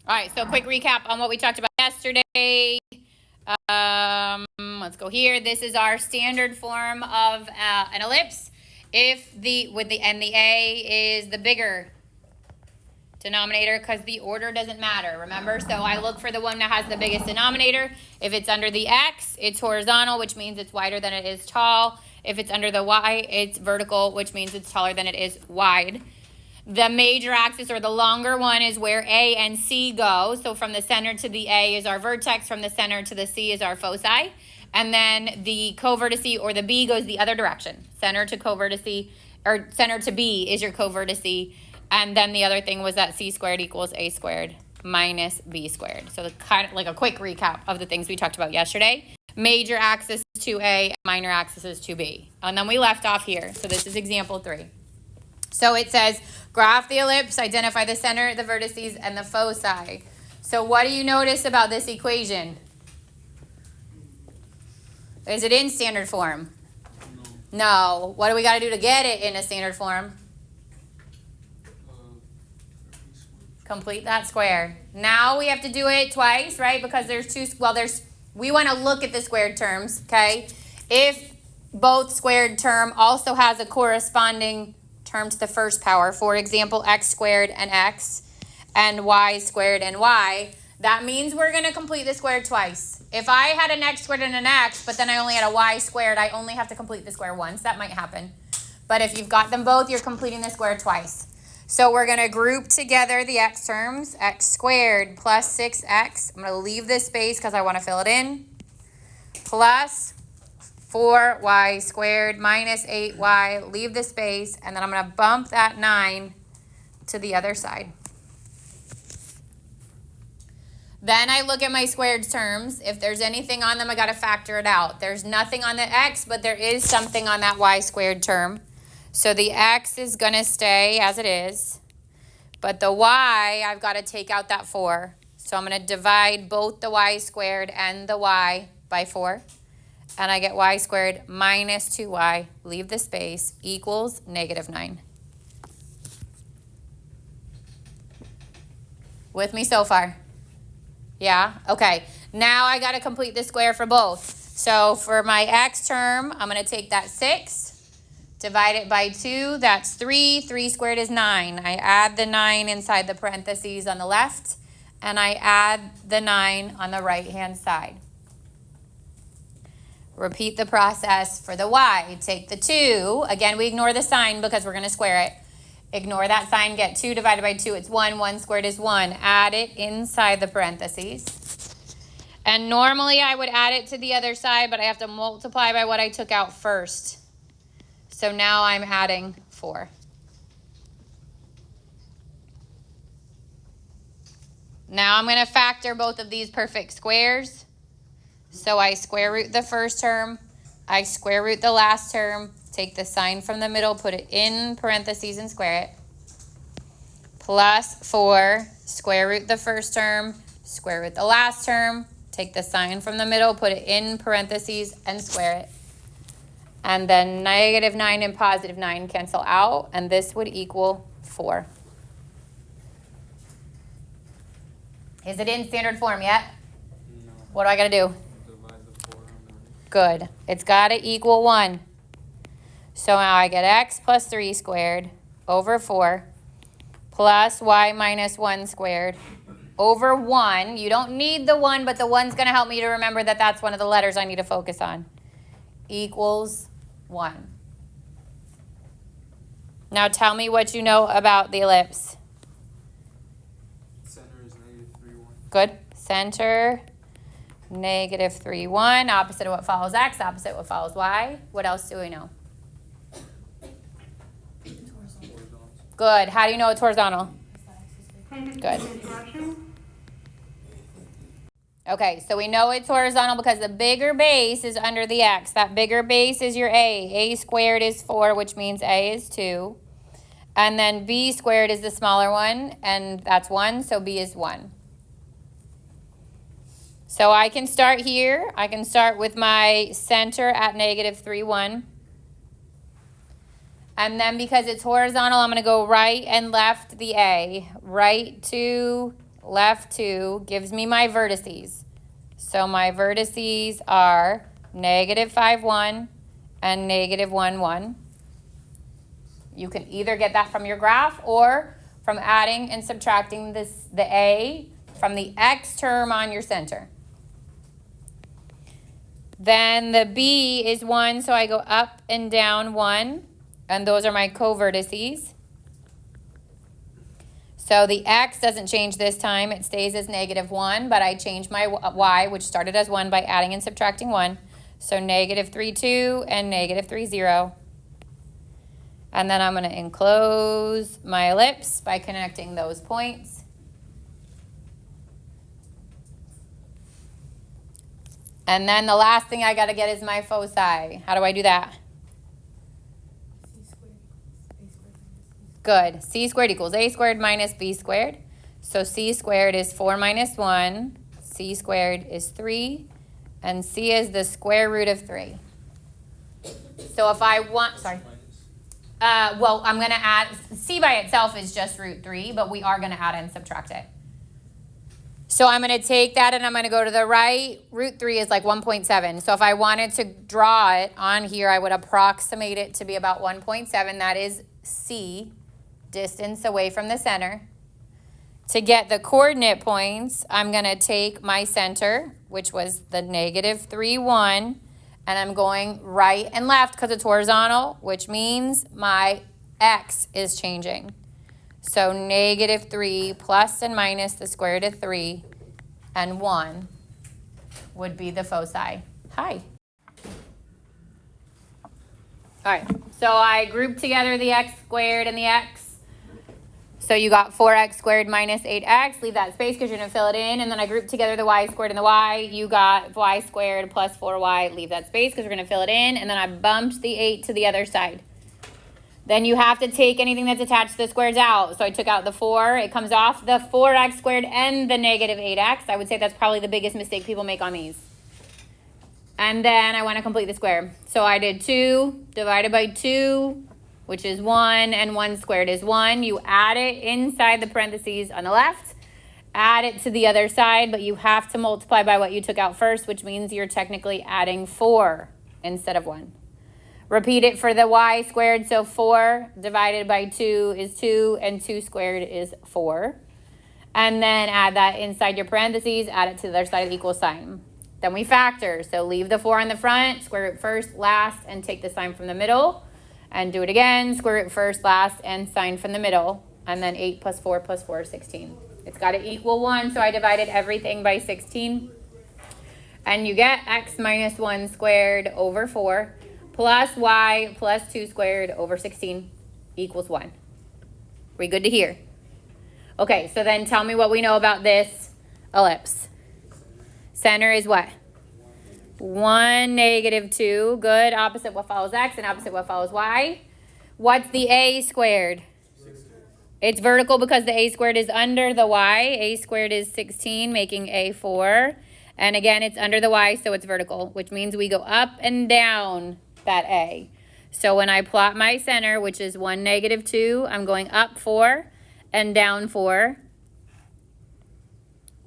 All right, so quick recap on what we talked about yesterday. Let's go here. This is our standard form of an ellipse. If the A is the bigger denominator, because the order doesn't matter, remember? So I look for the one that has the biggest denominator. If it's under the X, it's horizontal, which means it's wider than it is tall. If it's under the Y, it's vertical, which means it's taller than it is wide. The major axis, or the longer one, is where A and C go. So from the center to the A is our vertex, from the center to the C is our foci. And then the covertice, or the B, goes the other direction. Center to covertice, or center to B is your covertice. And then the other thing was that C squared equals A squared minus B squared. So kind of like a quick recap of the things we talked about yesterday. Major axis is 2A, minor axis is 2B. And then we left off here. So this is example 3. So it says, graph the ellipse, identify the center, the vertices, and the foci. So what do you notice about this equation? Is it in standard form? No. What do we got to do to get it in a standard form? Complete that square. Now we have to do it twice, right? Because there's two, we want to look at the squared terms, okay? If both squared term also has a corresponding term to the first power, for example, x squared and x, and y squared and y, that means we're going to complete the square twice. If I had an x squared and an x, but then I only had a y squared, I only have to complete the square once. That might happen. But if you've got them both, you're completing the square twice. So we're going to group together the x terms, x squared plus 6x. I'm going to leave this space because I want to fill it in, plus 4y squared minus 8y, leave the space, and then I'm going to bump that 9 to the other side. Then I look at my squared terms. If there's anything on them, I got to factor it out. There's nothing on the x, but there is something on that y squared term. So the x is going to stay as it is, but the y, I've got to take out that 4. So I'm going to divide both the y squared and the y by 4. And I get y squared minus 2y, leave the space, equals -9. With me so far? Yeah? Okay. Now I got to complete the square for both. So for my x term, I'm going to take that 6, divide it by 2. That's 3. 3 squared is 9. I add the 9 inside the parentheses on the left, and I add the 9 on the right-hand side. Repeat the process for the y. Take the 2. Again, we ignore the sign because we're going to square it. Ignore that sign. Get 2 divided by 2. It's 1. 1 squared is 1. Add it inside the parentheses. And normally I would add it to the other side, but I have to multiply by what I took out first. So now I'm adding 4. Now I'm going to factor both of these perfect squares. So I square root the first term, I square root the last term, take the sign from the middle, put it in parentheses and square it. Plus 4, square root the first term, square root the last term, take the sign from the middle, put it in parentheses and square it. And then -9 and +9 cancel out, and this would equal 4. Is it in standard form yet? No. What do I got to do? Good. It's got to equal 1. So now I get x plus 3 squared over 4 plus y minus 1 squared over 1. You don't need the 1, but the 1's going to help me to remember that that's one of the letters I need to focus on. Equals 1. Now tell me what you know about the ellipse. Center is -3, 1. Good. Center, -3, 1. Opposite of what follows x, opposite of what follows y. What else do we know? Good. How do you know it's horizontal? Good. Okay, so we know it's horizontal because the bigger base is under the x. That bigger base is your a. A squared is 4, which means a is 2. And then b squared is the smaller one, and that's 1, so b is 1. So I can start here. I can start with my center at -3, 1. And then because it's horizontal, I'm going to go right and left the A. Right to left 2 gives me my vertices. So my vertices are negative 5, 1 and negative 1, 1. You can either get that from your graph or from adding and subtracting the A from the X term on your center. Then the B is 1, so I go up and down 1, and those are my co-vertices. So the X doesn't change this time, it stays as negative 1, but I change my Y, which started as 1, by adding and subtracting 1. So negative 3, 2 and negative 3, 0. And then I'm going to enclose my ellipse by connecting those points. And then the last thing I got to get is my foci. How do I do that? Good. C squared equals A squared minus B squared. So C squared is 4 minus 1. C squared is 3. And C is the square root of 3. So if I want, sorry. Well, I'm going to add, C by itself is just root 3, but we are going to add and subtract it. So I'm going to take that and I'm going to go to the right. Root 3 is like 1.7. So if I wanted to draw it on here, I would approximate it to be about 1.7. That is C, distance away from the center. To get the coordinate points, I'm going to take my center, which was the negative 3, 1, and I'm going right and left because it's horizontal, which means my X is changing. So negative 3 plus and minus the square root of 3 and 1 would be the foci. Hi. All right, so I grouped together the x squared and the x. So you got 4x squared minus 8x. Leave that space because you're going to fill it in. And then I grouped together the y squared and the y. You got y squared plus 4y. Leave that space because we're going to fill it in. And then I bumped the 8 to the other side. Then you have to take anything that's attached to the squares out. So I took out the 4. It comes off the 4x squared and the negative 8x. I would say that's probably the biggest mistake people make on these. And then I want to complete the square. So I did 2 divided by 2, which is 1, and 1 squared is 1. You add it inside the parentheses on the left. Add it to the other side, but you have to multiply by what you took out first, which means you're technically adding 4 instead of 1. Repeat it for the y squared. So 4 divided by 2 is 2, and 2 squared is 4. And then add that inside your parentheses. Add it to the other side of the equal sign. Then we factor. So leave the 4 on the front, square root first, last, and take the sign from the middle. And do it again, square root first, last, and sign from the middle. And then 8 plus 4 plus 4 is 16. It's got to equal 1, so I divided everything by 16. And you get x minus 1 squared over 4 plus y plus 2 squared over 16 equals 1. We good to here? Okay, so then tell me what we know about this ellipse. Center is what? 1, negative 2. Good. Opposite what follows x and opposite what follows y. What's the a squared? 16. It's vertical because the a squared is under the y. A squared is 16, making a 4. And again, it's under the y, so it's vertical, which means we go up and down that a. So when I plot my center, which is 1, negative 2, I'm going up 4 and down 4.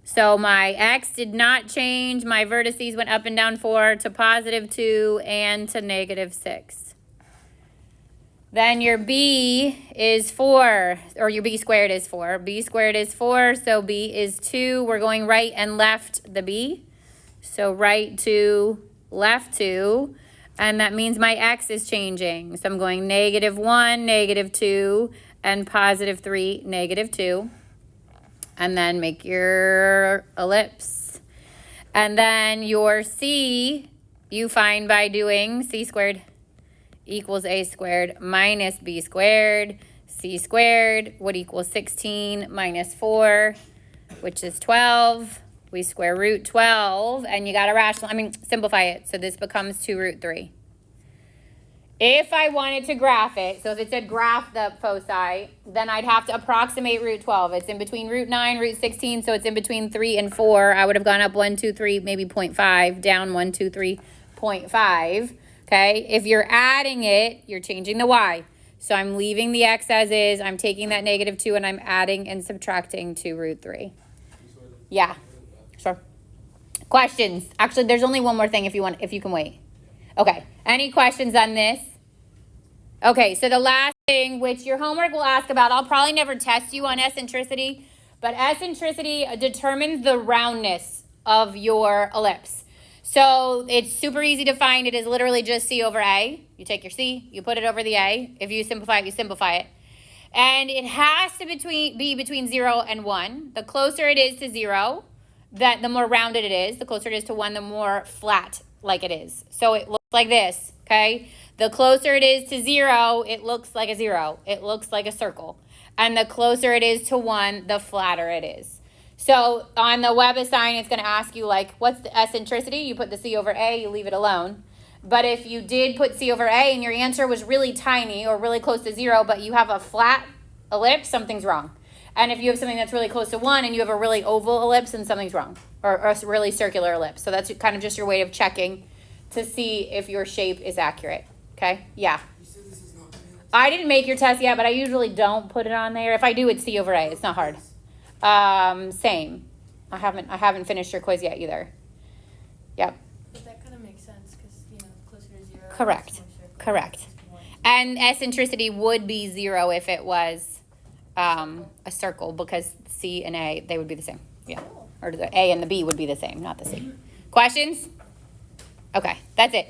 So my x did not change. My vertices went up and down 4 to positive 2 and to negative 6. Then your b is 4, or your b squared is 4. B squared is 4, so b is 2. We're going right and left the b. So right 2, left 2. And that means my x is changing. So I'm going negative 1, negative 2, and positive 3, negative 2. And then make your ellipse. And then your c, you find by doing c squared equals a squared minus b squared. C squared would equal 16 minus 4, which is 12. We square root 12, and you got to simplify it. So this becomes 2 root 3. If I wanted to graph it, so if it said graph the foci, then I'd have to approximate root 12. It's in between root 9, root 16, so it's in between 3 and 4. I would have gone up 1, 2, 3, maybe 0.5, down 1, 2, 3, 0.5. Okay, if you're adding it, you're changing the y. So I'm leaving the x as is. I'm taking that negative 2 and I'm adding and subtracting to root 3. Yeah, sure. Questions? Actually, there's only one more thing if you can wait. Okay, any questions on this? Okay, so the last thing, which your homework will ask about, I'll probably never test you on eccentricity, but eccentricity determines the roundness of your ellipse. So it's super easy to find. It is literally just C over A. You take your C, you put it over the A. If you simplify it, you simplify it. And it has to be between 0 and 1. The closer it is to 0, the more rounded it is. The closer it is to 1, the more flat like it is. So it looks like this, okay? The closer it is to 0, it looks like a 0. It looks like a circle. And the closer it is to 1, the flatter it is. So on the web assign, it's going to ask you, like, what's the eccentricity? You put the C over A, you leave it alone. But if you did put C over A and your answer was really tiny or really close to 0, but you have a flat ellipse, something's wrong. And if you have something that's really close to 1 and you have a really oval ellipse, then something's wrong. Or a really circular ellipse. So that's kind of just your way of checking to see if your shape is accurate. Okay? Yeah. You said this is not mailed. I didn't make your test yet, but I usually don't put it on there. If I do, it's C over A. It's not hard. Same. I haven't finished your quiz yet either. Yep. But that kind of makes sense because, closer to 0. Correct. Correct. And eccentricity would be 0 if it was a circle, because C and A, they would be the same. Yeah. Or the A and the B would be the same, not the C. Questions? Okay, that's it.